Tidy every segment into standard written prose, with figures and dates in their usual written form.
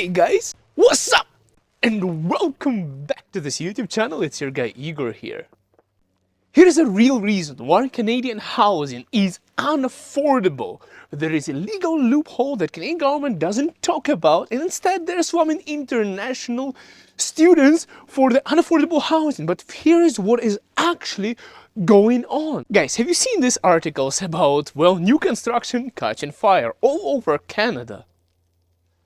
guys, what's up? And welcome back to this YouTube channel. It's your guy Igor here. Here's a real reason why Canadian housing is unaffordable. There is a legal loophole that Canadian government doesn't talk about, and instead they're swarming international students for the unaffordable housing. But here is what is actually going on. Guys, have you seen these articles about, well, new construction catching fire all over Canada?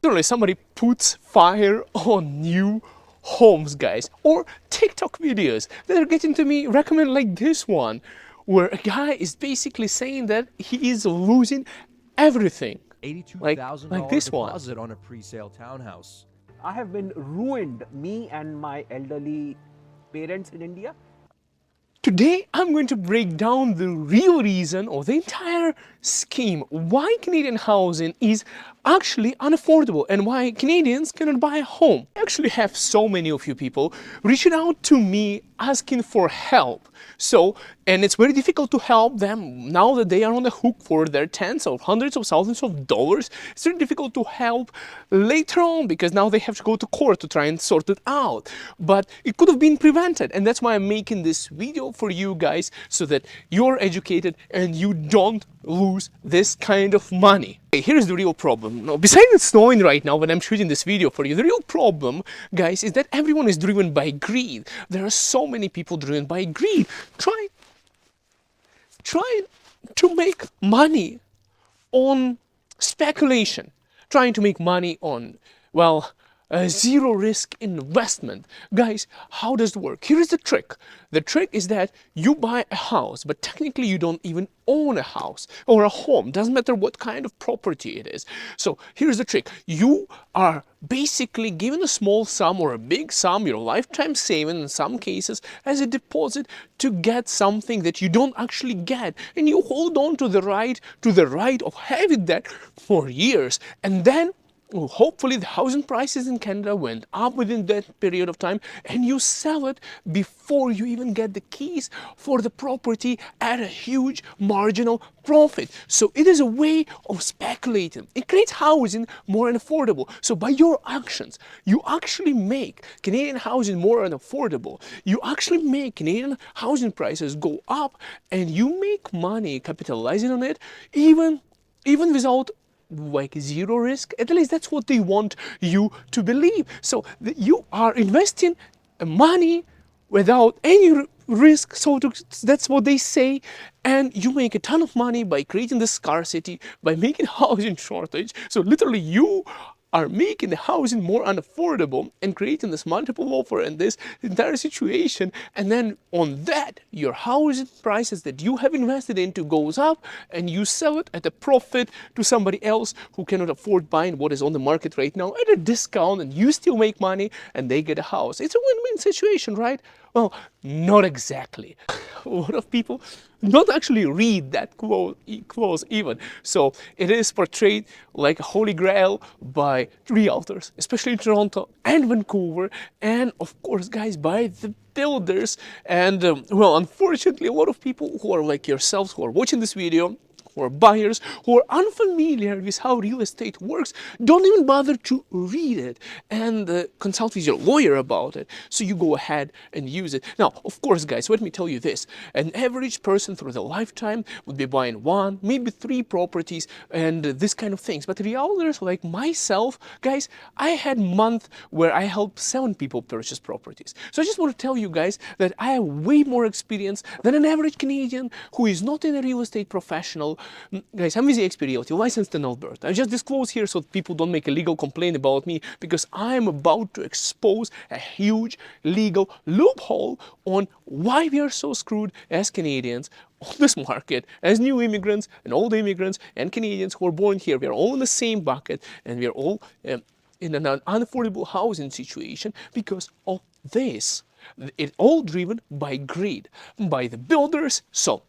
Literally, somebody puts fire on new homes, guys, or TikTok videos that are getting to me recommend like this one, where a guy is basically saying that he is losing everything. like this one. Deposit on a pre-sale townhouse. I have been ruined, me and my elderly parents in India. Today, I'm going to break down the real reason or the entire scheme why Canadian housing is actually unaffordable and why Canadians cannot buy a home. I actually have so many of you people reaching out to me asking for help. And it's very difficult to help them now that they are on the hook for their tens or hundreds of thousands of dollars. It's very difficult to help later on because now they have to go to court to try and sort it out. But it could have been prevented, and that's why I'm making this video for you guys so that you're educated and you don't lose this kind of money. Here's the real problem. Now, besides it's snowing right now when I'm shooting this video for you, the real problem, guys, is that everyone is driven by greed. There are so many people driven by greed, trying to make money on speculation, trying to make money on, well, zero risk investment. Guys, how does it work? Here is the trick. The trick is that you buy a house, but technically you don't even own a house or a home. Doesn't matter what kind of property it is. So here's the trick. You are basically given a small sum or a big sum, your lifetime saving in some cases, as a deposit to get something that you don't actually get. And you hold on to the right of having that for years. And then hopefully the housing prices in Canada went up within that period of time, and you sell it before you even get the keys for the property at a huge marginal profit. So it is a way of speculating. It creates housing more unaffordable. So by your actions, you actually make Canadian housing more unaffordable. You actually make Canadian housing prices go up, and you make money capitalizing on it, even without like zero risk. At least that's what they want you to believe. So you are investing money without any risk, that's what they say, and you make a ton of money by creating the scarcity, by making housing shortage. So literally you are making the housing more unaffordable and creating this multiple offer and this entire situation, and then on that your housing prices that you have invested into goes up, and you sell it at a profit to somebody else who cannot afford buying what is on the market right now at a discount, and you still make money and they get a house. It's a win-win situation, right? Well, not exactly. A lot of people don't actually read that clause even. So it is portrayed like a holy grail by realtors, especially in Toronto and Vancouver, and of course, guys, by the builders. And well, unfortunately, a lot of people who are like yourselves who are watching this video, who are buyers, who are unfamiliar with how real estate works, don't even bother to read it and consult with your lawyer about it. So you go ahead and use it. Now, of course, guys, let me tell you this. An average person through their lifetime would be buying 1, maybe 3 properties and this kind of things. But realtors like myself, guys, I had a month where I helped 7 people purchase properties. So I just want to tell you guys that I have way more experience than an average Canadian who is not in a real estate professional. Guys, I'm with the Realty, licensed in Alberta. I just disclose here so people don't make a legal complaint about me, because I'm about to expose a huge legal loophole on why we are so screwed as Canadians on this market, as new immigrants and old immigrants and Canadians who are born here. We are all in the same bucket, and we are all in an unaffordable housing situation because of this. It's all driven by greed, by the builders. So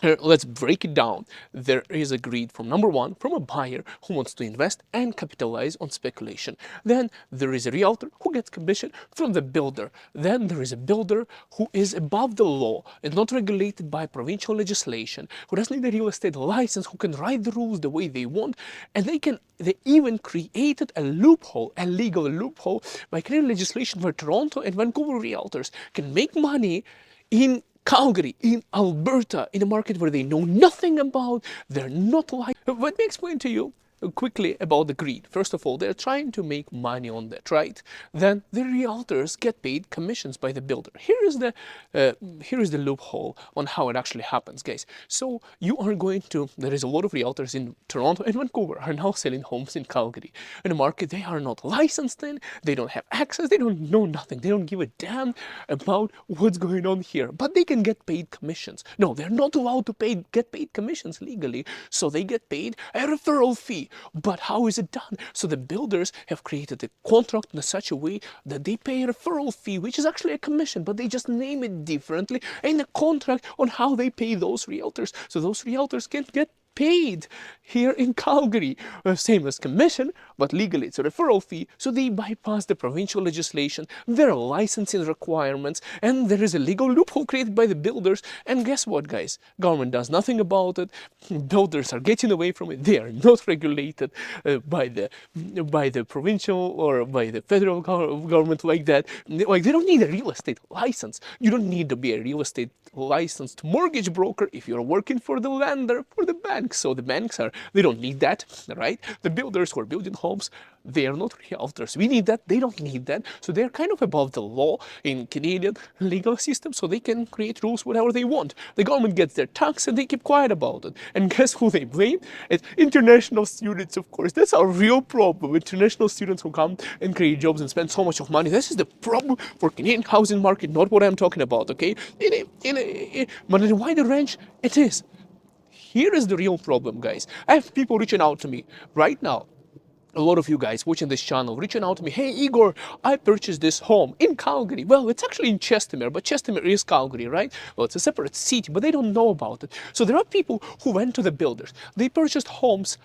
Here, let's break it down. There is a greed from number one, from a buyer who wants to invest and capitalize on speculation. Then there is a realtor who gets commission from the builder. Then there is a builder who is above the law and not regulated by provincial legislation, who doesn't need a real estate license, who can write the rules the way they want, and they even created a loophole, a legal loophole, by creating legislation where Toronto and Vancouver realtors can make money in Calgary, in Alberta, in a market where they know nothing about, they're not like. Let me explain to you quickly about the greed. First of all, they're trying to make money on that, right? Then the realtors get paid commissions by the builder. Here is the loophole on how it actually happens, guys. So you are going to. There is a lot of realtors in Toronto and Vancouver are now selling homes in Calgary, in a market they are not licensed in. They don't have access. They don't know nothing. They don't give a damn about what's going on here. But they can get paid commissions. No, they're not allowed to get paid commissions legally. So they get paid a referral fee. But how is it done? So the builders have created a contract in such a way that they pay a referral fee, which is actually a commission, but they just name it differently in a contract on how they pay those realtors. So those realtors can get paid here in Calgary. Same as commission, but legally it's a referral fee. So they bypass the provincial legislation, their licensing requirements, and there is a legal loophole created by the builders. And guess what, guys? Government does nothing about it. Builders are getting away from it. They are not regulated by the provincial or by the federal government like that. Like, they don't need a real estate license. You don't need to be a real estate licensed mortgage broker if you're working for the lender, for the bank. So the banks they don't need that, right? The builders who are building homes, they are not realtors. We need that. They don't need that. So they're kind of above the law in Canadian legal system, so they can create rules whatever they want. The government gets their tax and they keep quiet about it. And guess who they blame? It's international students, of course. That's a real problem. International students who come and create jobs and spend so much of money. This is the problem for Canadian housing market, not what I'm talking about, okay? But in a wider range, it is. Here is the real problem, guys. I have people reaching out to me right now. A lot of you guys watching this channel reaching out to me, hey Igor, I purchased this home in Calgary. Well, it's actually in Chestermere, but Chestermere is Calgary, right? Well, it's a separate city, but they don't know about it. So there are people who went to the builders. They purchased homes.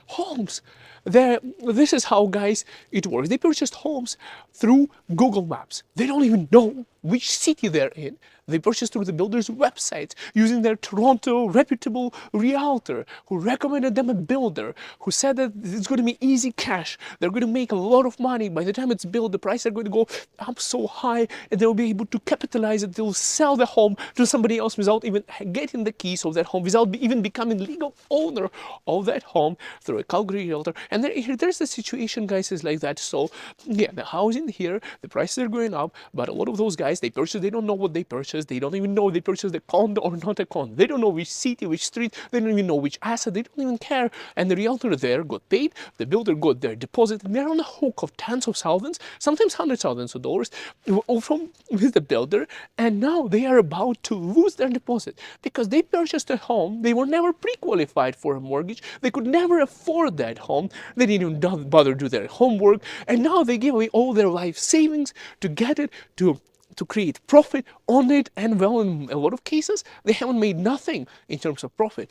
This is how, guys, it works. They purchased homes through Google Maps. They don't even know which city they're in. They purchased through the builder's website using their Toronto reputable realtor who recommended them a builder who said that it's going to be easy cash. They're going to make a lot of money. By the time it's built, the prices are going to go up so high and they'll be able to capitalize it. They'll sell the home to somebody else without even getting the keys of that home, without even becoming legal owner of that home through a Calgary realtor. And there's the situation, guys, is like that. So yeah, the housing here, the prices are going up, but a lot of those guys, they don't know what they purchased. They don't even know they purchased a condo or not a condo. They don't know which city, which street. They don't even know which asset. They don't even care. And the realtor there got paid. The builder got their deposit. And they're on a hook of tens of thousands, sometimes hundreds of thousands of dollars with the builder. And now they are about to lose their deposit because they purchased a home. They were never pre-qualified for a mortgage. They could never afford that home. They didn't even bother to do their homework. And now they give away all their life savings to get it, to create profit on it. And well, in a lot of cases, they haven't made nothing in terms of profit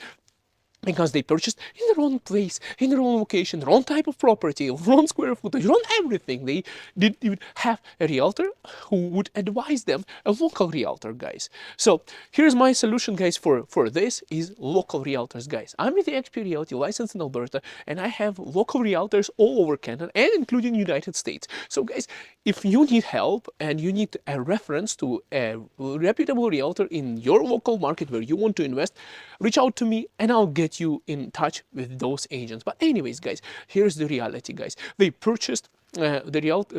because they purchased in the wrong place, in the wrong location, the wrong type of property, wrong square footage, wrong everything. They didn't even have a realtor who would advise them, a local realtor, guys. So here's my solution, guys, for this is local realtors, guys. I'm with the XP Realty, licensed in Alberta, and I have local realtors all over Canada and including United States. So guys, if you need help and you need a reference to a reputable realtor in your local market where you want to invest, reach out to me and I'll get you in touch with those agents. But anyways, guys, here's the reality, guys. They purchased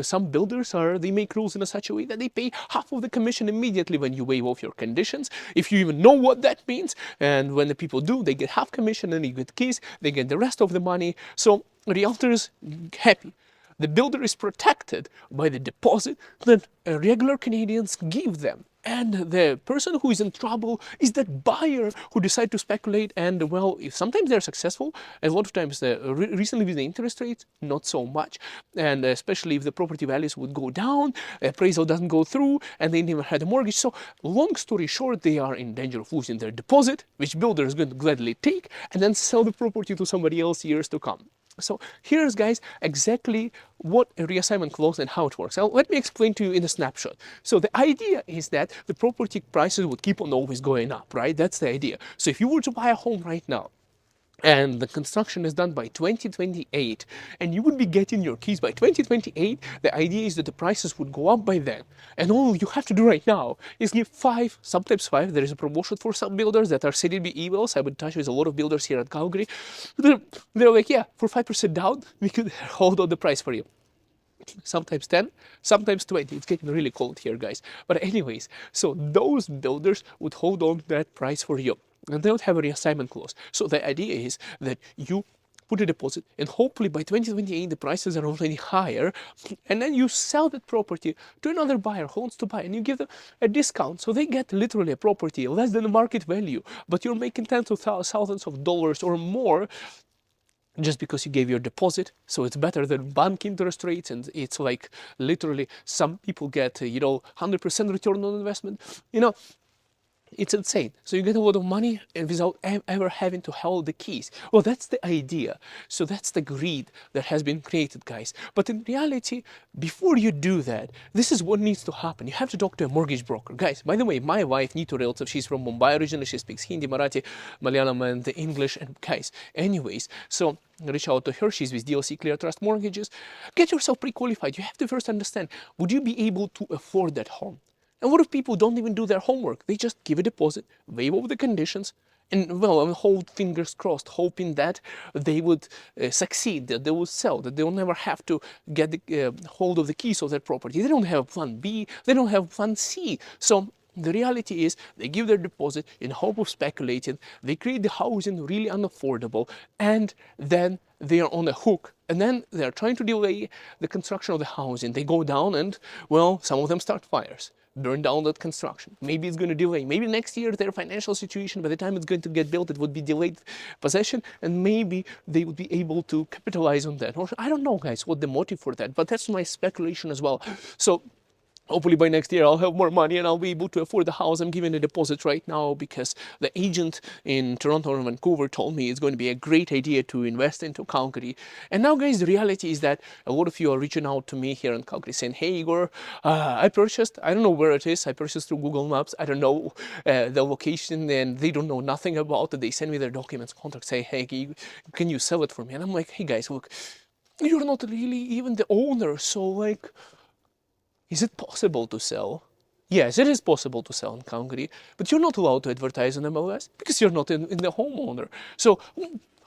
some builders they make rules in such a way that they pay half of the commission immediately when you waive off your conditions, if you even know what that means. And when the people do, they get half commission and you get keys, they get the rest of the money. So realtors happy. The builder is protected by the deposit that regular Canadians give them. And the person who is in trouble is that buyer who decide to speculate, and well, if sometimes they're successful, a lot of times recently with the interest rates, not so much, and especially if the property values would go down, appraisal doesn't go through, and they never had a mortgage. So long story short, they are in danger of losing their deposit, which builder is going to gladly take, and then sell the property to somebody else years to come. So here's, guys, exactly what a reassignment clause and how it works. Now, let me explain to you in a snapshot. So the idea is that the property prices would keep on always going up, right? That's the idea. So if you were to buy a home right now, and the construction is done by 2028, and you would be getting your keys by 2028, the idea is that the prices would go up by then. And all you have to do right now is give sometimes five. There is a promotion for some builders that are CDB emails. I'm in touch with a lot of builders here at Calgary. They're like, yeah, for 5% down, we could hold on the price for you. Sometimes 10, sometimes 20. It's getting really cold here, guys. But anyways, so those builders would hold on to that price for you, and they would have a reassignment clause. So the idea is that you put a deposit, and hopefully by 2028 the prices are already higher, and then you sell that property to another buyer who wants to buy, and you give them a discount, so they get literally a property less than the market value, but you're making tens of thousands of dollars or more just because you gave your deposit. So it's better than bank interest rates, and it's like literally some people get 100% return on investment. It's insane. So you get a lot of money and without ever having to hold the keys. Well, that's the idea. So that's the greed that has been created, guys. But in reality, before you do that, this is what needs to happen. You have to talk to a mortgage broker. Guys, by the way, my wife, Neetu Realtor, she's from Mumbai originally. She speaks Hindi, Marathi, Malayalam, and English. And guys, anyways, so reach out to her. She's with DLC Clear Trust Mortgages. Get yourself pre-qualified. You have to first understand, would you be able to afford that home? And what if people don't even do their homework? They just give a deposit, waive over the conditions, and well, hold fingers crossed, hoping that they would succeed, that they will sell, that they will never have to get the hold of the keys of their property. They don't have plan B, they don't have plan C. So the reality is they give their deposit in hope of speculating, they create the housing really unaffordable, and then they are on a hook, and then they are trying to delay the construction of the housing. They go down and, well, some of them start fires, burn down that construction. Maybe it's going to delay. Maybe next year their financial situation, by the time it's going to get built, it would be delayed possession, and maybe they would be able to capitalize on that. Or I don't know, guys, what the motive for that, but that's my speculation as well. So hopefully by next year I'll have more money and I'll be able to afford the house. I'm giving a deposit right now because the agent in Toronto and Vancouver told me it's going to be a great idea to invest into Calgary. And now, guys, the reality is that a lot of you are reaching out to me here in Calgary saying, hey, Igor, I don't know where it is. I purchased through Google Maps. I don't know the location, and they don't know nothing about it. They send me their documents, contract, say, hey, can you sell it for me? And I'm like, hey, guys, look, you're not really even the owner. So like, is it possible to sell? Yes, it is possible to sell in Calgary, but you're not allowed to advertise on MLS because you're not in the homeowner. So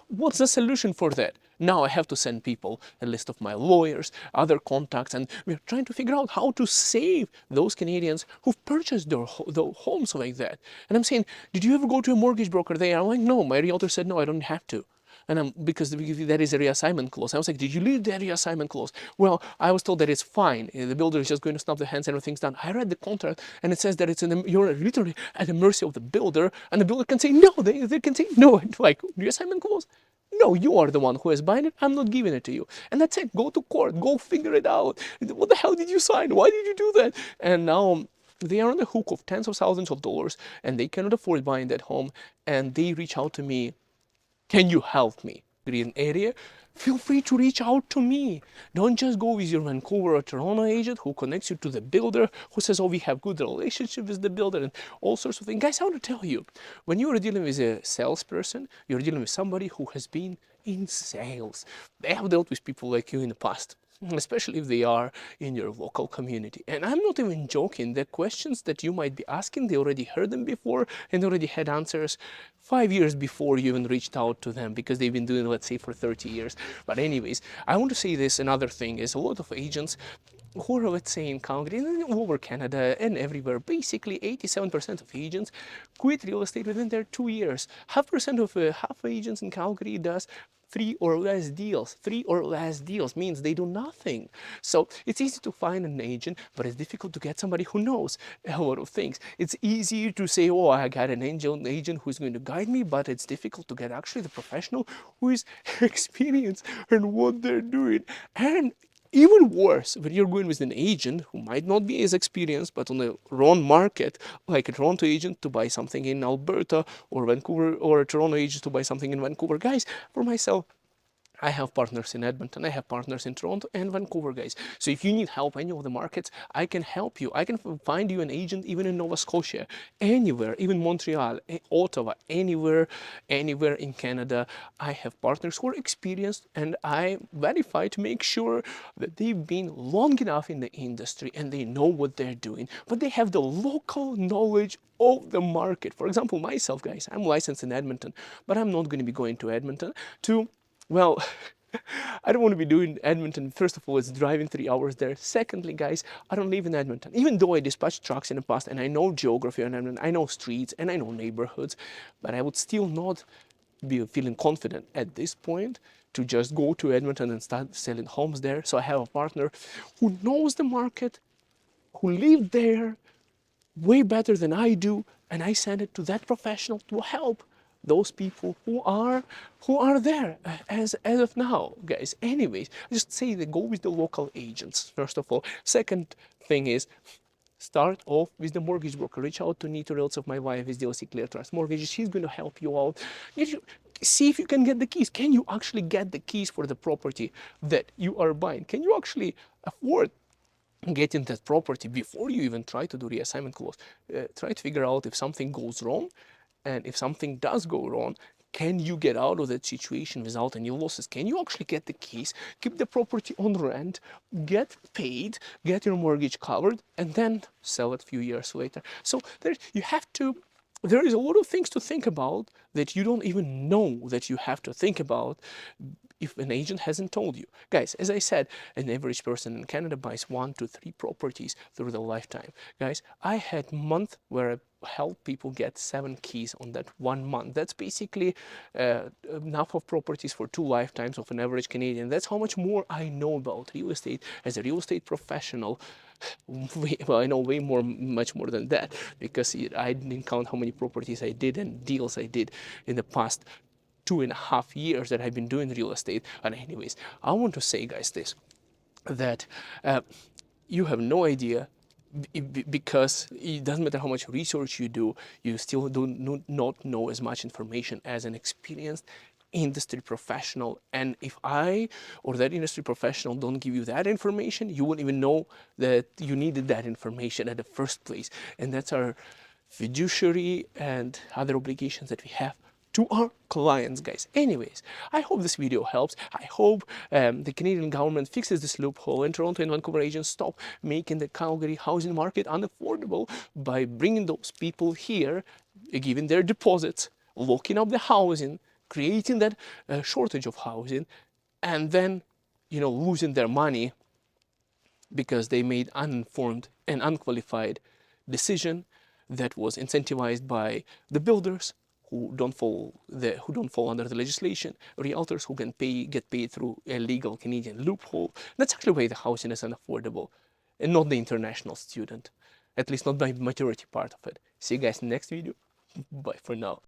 what's the solution for that? Now I have to send people a list of my lawyers, other contacts, and we're trying to figure out how to save those Canadians who've purchased their homes like that. And I'm saying, did you ever go to a mortgage broker there? I'm like, no, my realtor said, no, I don't have to. And because that is a reassignment clause. I was like, did you read the reassignment clause? Well, I was told that it's fine. The builder is just going to snap the hands and everything's done. I read the contract and it says that you're literally at the mercy of the builder, and the builder can say no. They can say no. Like, reassignment clause? No, you are the one who is buying it. I'm not giving it to you. And that's it. Go to court. Go figure it out. What the hell did you sign? Why did you do that? And now they are on the hook of tens of thousands of dollars, and they cannot afford buying that home. And they reach out to me. Can you help me? Green area, feel free to reach out to me. Don't just go with your Vancouver or Toronto agent who connects you to the builder, who says, oh, we have good relationship with the builder and all sorts of things. Guys, I want to tell you, when you are dealing with a salesperson, you're dealing with somebody who has been in sales. They have dealt with people like you in the past, especially if they are in your local community. And I'm not even joking. The questions that you might be asking, they already heard them before and already had answers 5 years before you even reached out to them, because they've been doing it, let's say, for 30 years. But anyways, I want to say this. Another thing is a lot of agents who are, let's say, in Calgary and all over Canada and everywhere, basically 87% of agents quit real estate within their 2 years. Half agents in Calgary does 3 or less deals. 3 or less deals means they do nothing. So it's easy to find an agent, but it's difficult to get somebody who knows a lot of things. It's easy to say, oh, I got an agent who's going to guide me, but it's difficult to get actually the professional who is experienced in what they're doing. And even worse, when you're going with an agent who might not be as experienced, but on the wrong market, like a Toronto agent to buy something in Alberta or Vancouver, or a Toronto agent to buy something in Vancouver. Guys, for myself, I have partners in Edmonton, I have partners in Toronto and Vancouver, guys. So if you need help any of the markets, I can help you. I can find you an agent even in Nova Scotia, anywhere, even Montreal, Ottawa, anywhere in Canada. I have partners who are experienced, and I verify to make sure that they've been long enough in the industry and they know what they're doing, but they have the local knowledge of the market. For example, myself, guys, I'm licensed in Edmonton, but I'm not going to be going to Edmonton to, well, I don't want to be doing Edmonton. First of all, it's driving 3 hours there. Secondly, guys, I don't live in Edmonton. Even though I dispatched trucks in the past and I know geography in Edmonton, I know streets and I know neighborhoods, but I would still not be feeling confident at this point to just go to Edmonton and start selling homes there. So I have a partner who knows the market, who lived there way better than I do, and I send it to that professional to help those people who are there as of now, guys. Anyways, just say they go with the local agents first of all. Second thing is, start off with the mortgage broker. Reach out to Nito Realtors. My wife is DLC Clear Trust Mortgages. She's going to help you out. See if you can get the keys. Can you actually get the keys for the property that you are buying? Can you actually afford getting that property before you even try to do reassignment clause? Try to figure out if something goes wrong, and if something does go wrong, can you get out of that situation without any losses? Can you actually get the keys, keep the property on rent, get paid, get your mortgage covered, and then sell it a few years later? So there is a lot of things to think about that you don't even know that you have to think about if an agent hasn't told you. Guys, as I said, an average person in Canada buys 1 to 3 properties through their lifetime. Guys, I had a month where I helped people get 7 keys on that 1 month. That's basically enough of properties for 2 lifetimes of an average Canadian. That's how much more I know about real estate as a real estate professional. Well, I know much more than that, because I didn't count how many properties I did and deals I did in the past 2.5 years that I've been doing real estate. And anyways, I want to say, guys, this, that you have no idea, because it doesn't matter how much research you do, you still do not know as much information as an experienced industry professional. And if I or that industry professional don't give you that information, you won't even know that you needed that information at the first place. And that's our fiduciary and other obligations that we have to our clients, guys. Anyways, I hope this video helps. I hope the Canadian government fixes this loophole and Toronto and Vancouver agents stop making the Calgary housing market unaffordable by bringing those people here, giving their deposits, locking up the housing, creating that shortage of housing, and then, losing their money because they made uninformed and unqualified decision that was incentivized by the builders who don't fall under the legislation, realtors who can get paid through a legal Canadian loophole. That's actually why the housing is unaffordable, and not the international student, at least not by majority part of it. See you guys in the next video. Bye for now.